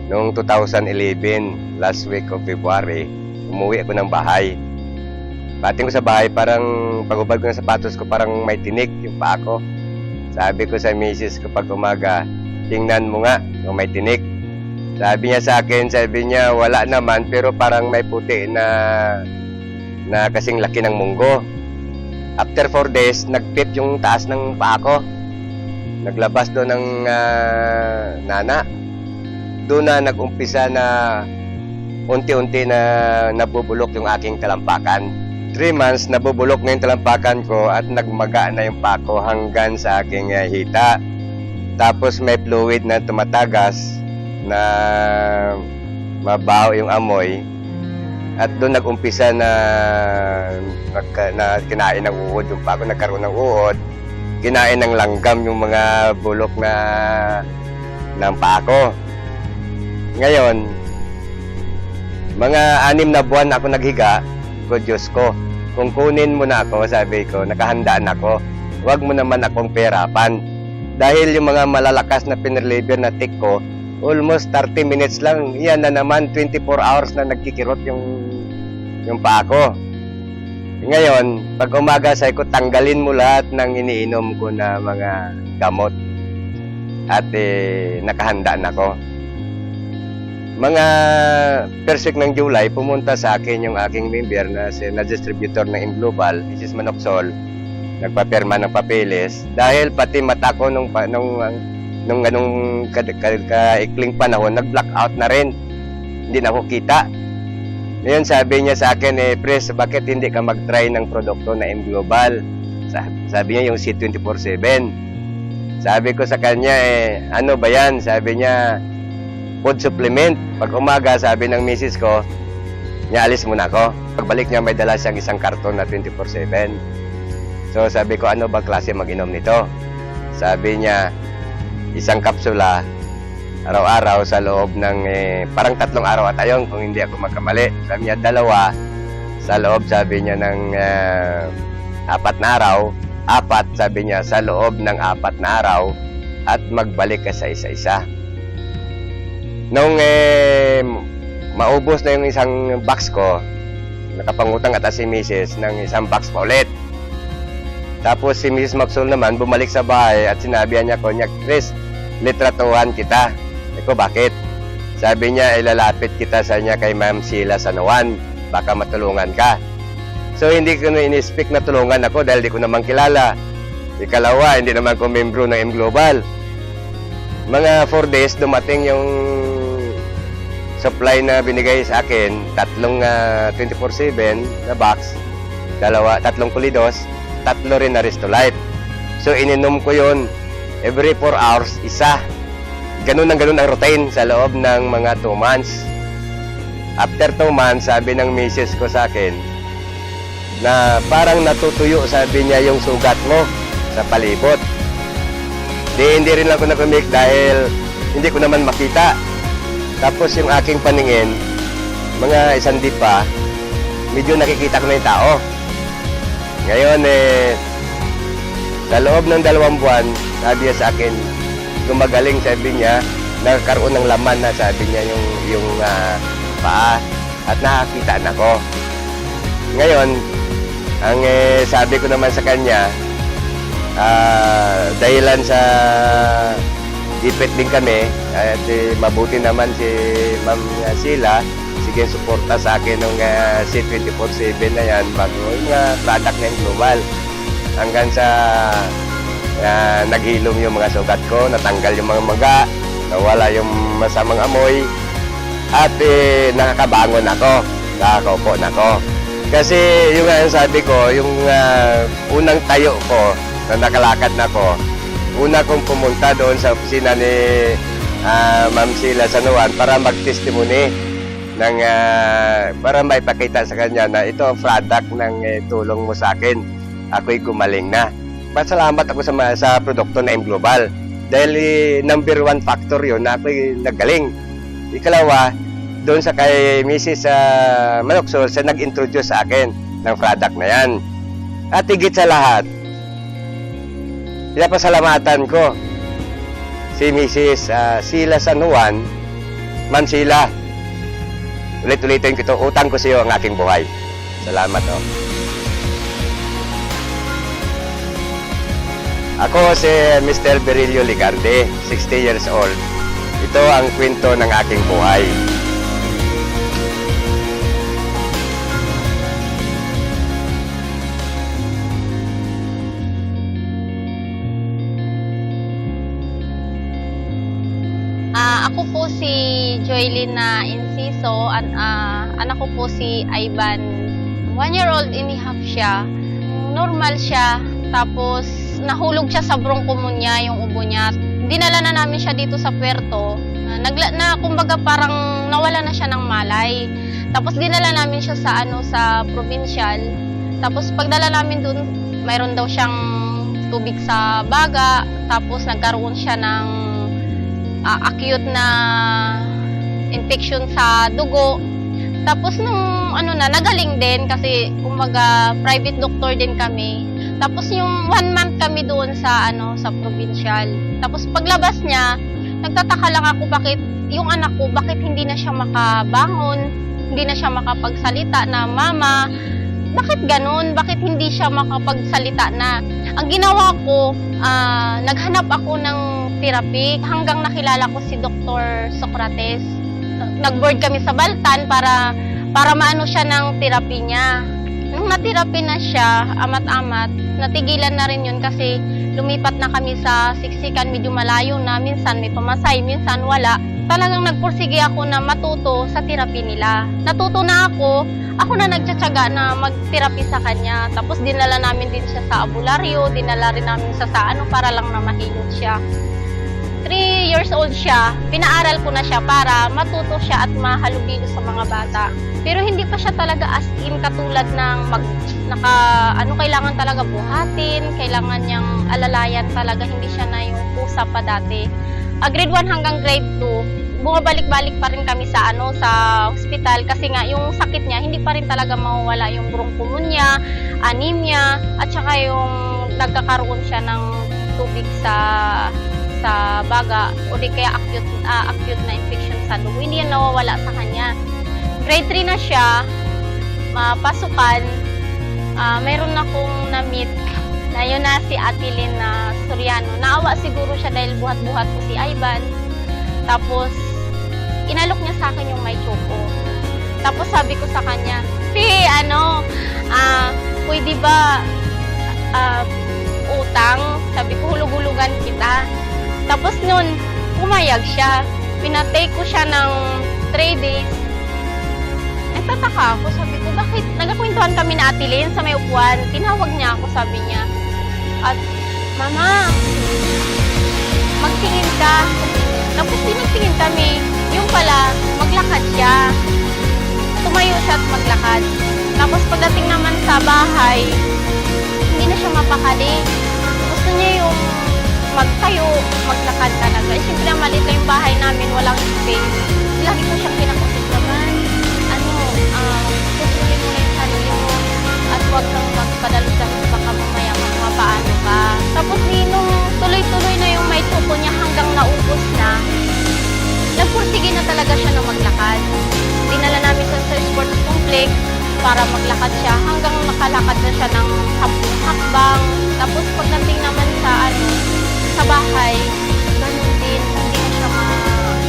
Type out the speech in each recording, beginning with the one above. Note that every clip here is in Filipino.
Noong 2011, last week of February, umuwi ako ng bahay. Pating ko sa bahay, parang pagubad ko ng sapatos ko, parang may tinik yung paa ko. Sabi ko sa misis ko pag umaga, tingnan mo nga kung may tinik. Sabi niya sa akin, sabi niya wala naman pero parang may puti na kasing laki ng munggo. After 4 days, nagpit yung taas ng paa ko. Naglabas doon ng nana. Doon na nag-umpisa na unti-unti na nabubulok yung aking talampakan. 3 months, nabubulok na yung talampakan ko at nagmaga na yung paa ko hanggang sa aking hita. Tapos may fluid na tumatagas na mabaho yung amoy. At doon nag-umpisa na kinain ng uod yung paa ko, nagkaroon ng uod. Kinain ng langgam yung mga bulok ng paa ko. Ngayon, mga 6 na buwan ako naghiga, ko Diyos ko, kung kunin mo na ako, sabi ko, nakahandaan ako, huwag mo naman akong perapan. Dahil yung mga malalakas na pinreliver na tick ko, almost 30 minutes lang, yan na naman, 24 hours na nagkikirot yung paa ko. Ngayon, pag umaga, sabi ko, tanggalin mo lahat ng iniinom ko na mga gamot. At nakahandaan ako. Mga first week ng July, pumunta sa akin yung aking member na distributor ng Imglobal, Mrs. Manoxol, nagpapirma ng papeles. Dahil pati mata ko nung ganung kaikling panahon, nag-blackout na rin. Hindi na ako kita. Ngayon sabi niya sa akin, Pres, bakit hindi ka mag-try ng produkto na Imglobal? Sabi niya yung C24/7. Sabi ko sa kanya, ano ba yan? Sabi niya, food supplement. Pag umaga, sabi ng misis ko, nialis muna ako. Pagbalik niya, may dala siyang isang karton na 24/7. So sabi ko, ano ba klase mag-inom nito? Sabi niya, isang kapsula, araw-araw sa loob ng, parang 3 araw at ayon kung hindi ako magkamali. Sabi niya, 2 sa loob, sabi niya, ng 4 na araw. 4, sabi niya, sa loob ng 4 na araw at magbalik ka sa isa-isa. Nung maubos na yung isang box ko, nakapangutang ata si Mrs. ng isang box pa ulit. Tapos si Mrs. Maxwell naman bumalik sa bahay at sinabihan niya ko, Chris, litratuhan kita. Eko, bakit? Sabi niya, ilalapit kita sa niya kay Ma'am Sheila Sanoan, baka matulungan ka. So hindi ko na in-speak na tulungan ako dahil di ko naman kilala. Ikalawa, hindi naman ko membro ng Imglobal. Mga 4 days, dumating yung supply na binigay sa akin, 3 24/7 na box, 3 pulidos, 3 rin na Restolife. So ininom ko yun every 4 hours, isa. Ganun ang routine sa loob ng mga 2 months. After 2 months, sabi ng misis ko sa akin na parang natutuyo, sabi niya, yung sugat mo sa palibot. Hindi rin ako nakumik dahil hindi ko naman makita. Tapos yung aking paningin, mga 1 di pa, medyo nakikita ko na yung tao. Ngayon, sa loob ng 2 buwan, sabi niya sa akin, gumagaling, sabi niya, nagkaroon ng laman na, sabi niya, yung paa at nakakita na ko. Ngayon, ang sabi ko naman sa kanya, dahilan sa ipit din kami at mabuti naman si Ma'am Sheila, sige suporta sa akin ng C24/7 na yan bago yung product ng Global hanggang sa naghilom yung mga sugat ko, natanggal yung mga maga, nawala yung masamang amoy at nakakabangon ako, nakakaupo na ako. Kasi yung sabi ko, yung unang tayo ko na nakalakad na ko, una kong pumunta doon sa opisina ni Ma'am Sheila Sanoan para mag-testimony ng, para maipakita sa kanya na ito ang product ng tulong mo sa akin. Ako'y gumaling na. Pasalamat ako sa produkto na Imglobal dahil number 1 factor yun na ako'y nagaling. Ikalawa, doon sa kay Mrs. Manoxol, siya nag-introduce sa akin ng product na yan. At higit sa lahat, pinapasalamatan ko si Mrs. Sheila San Juan Mansila. Ulit-ulitin ko ito, utang ko sa iyo ang aking buhay. Salamat, oh. Ako si Mr. Berilio Ligarde, 60 years old. Ito ang kwento ng aking buhay. Ako po si Joylina Inciso, anak ko po si Ivan. 1-year-old and a half siya. Normal siya, tapos nahulog siya sa bronchopneumonia yung ubo niya. Dinala na namin siya dito sa puerto. Kumbaga parang nawala na siya ng malay. Tapos dinala namin siya sa provincial. Tapos pagdala namin dun, mayroon daw siyang tubig sa baga. Tapos nagkaroon siya ng acute na infection sa dugo. Tapos nung nagaling din kasi kumbaga private doctor din kami. Tapos yung 1 month kami doon sa provincial. Tapos paglabas niya, nagtataka lang ako bakit yung anak ko, bakit hindi na siya makabangon, hindi na siya makapagsalita na mama. Bakit ganun? Bakit hindi siya makapagsalita na? Ang ginawa ko, naghanap ako ng therapy hanggang nakilala ko si Dr. Socrates. Nag-board kami sa Baltan para maano siya ng therapy niya. Nung na-therapy na siya, amat-amat, natigilan na rin yun kasi lumipat na kami sa siksikan, medyo malayo na, minsan may pamasay, minsan wala. Talagang nagpursige ako na matuto sa therapy nila. Natuto na ako na nagtsatsaga na mag-therapy sa kanya. Tapos dinala namin din siya sa albularyo, dinala rin namin siya sa para lang na mahilot siya. 3 years old siya, pinaaral ko na siya para matuto siya at mahalubilo sa mga bata. Pero hindi pa siya talaga as in katulad ng kailangan talaga buhatin, kailangan niyang alalayan talaga, hindi siya na yung pusa pa dati. Grade 1 hanggang grade 2, bumabalik-balik pa rin kami sa hospital kasi nga yung sakit niya hindi pa rin talaga mawawala, yung bronchopneumonia, anemia, at saka yung nagkakaroon siya ng tubig sa baga o di kaya acute na infection sa dugo. Hindi yan nawawala sa kanya. Grade 3 na siya, pasukan, mayroon akong na-meet na yun na si Ate Lynn na Soriano. Naawa siguro siya dahil buhat-buhat ko si Ivan. Tapos, inalok niya sa akin yung may choco. Tapos sabi ko sa kanya, pwede ba utang? Sabi ko, hulug-hulugan kita. Tapos nun, pumayag siya. Pinatake ko siya ng 3 days. Nagtataka ako, sabi ko, bakit? Nagkakwentuhan kami na Ate Lynn sa may upuan. Tinawag niya ako, sabi niya. At, Mama, magtingin ka. Tapos pinagtingin kami. Yung pala, maglakad siya. Tumayo siya at maglakad. Tapos pagdating naman sa bahay, hindi na siya mapakali. Gusto niya yung magtayo, maglakad talaga. Siyempre, maliit lang yung bahay namin, walang space. Lagi ko siyang kinakusip naman. Susunin mo na yung sarili mo at huwag kang magpadalo-dalo, baka mamaya mapaano ka. Tapos nung tuloy-tuloy na yung may tuko niya hanggang naubos na, nagpursige na talaga siya na maglakad. Dinala namin sa sports complex para maglakad siya hanggang nakalakad na siya ng 10 hakbang. Tapos pagdating naman sa bahay, ganun din, hindi na siya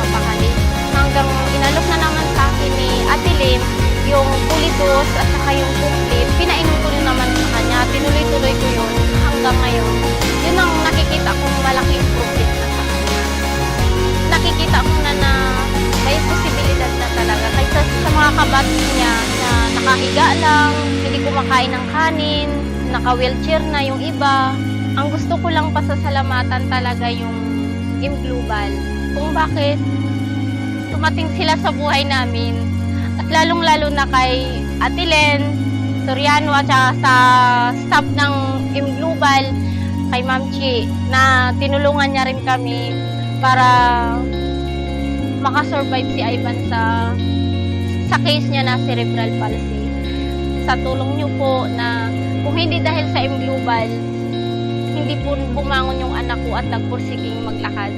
mapakali. Hanggang inalok na naman sa akin ni Ate Lynn yung pulidos at saka yung complete. Pinainom ko rin naman sa kanya. Tinuloy-tuloy ko yun hanggang ngayon. Yun ang nakikita kong malaking improvement na sa kanya. Nakikita ko na may posibilidad na talaga. Kaysa sa mga kabatch niya na nakahiga lang, hindi kumakain ng kanin, naka-wheelchair na yung iba. Ang gusto ko lang pasasalamatan talaga yung Global. Kung bakit tumating sila sa buhay namin. At lalong-lalo na kay Ate Lynn Soriano at sa staff ng Global, kay Ma'am Chi, na tinulungan niya rin kami para makasurvive si Ivan sa case niya na cerebral palsy. Sa tulong niyo po na kung hindi dahil sa Global, hindi po bumangon yung anak ko at nagpursiging maglakad.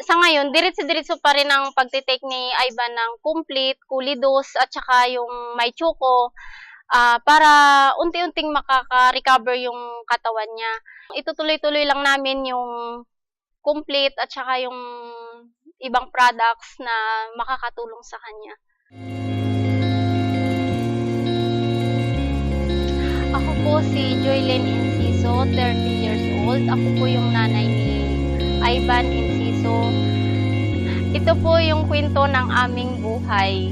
Sa ngayon, ngayon, diretso-diretso pa rin ang pagtitake ni Ivan ng complete, kulidos, at saka yung may chuko, para unti-unting makaka-recover yung katawan niya. Itutuloy-tuloy lang namin yung complete at saka yung ibang products na makakatulong sa kanya. Ako po si Joylyn Enciso, 30 years old. Ako po yung nanay ni Ivan Enciso. Ito po yung kwento ng aming buhay.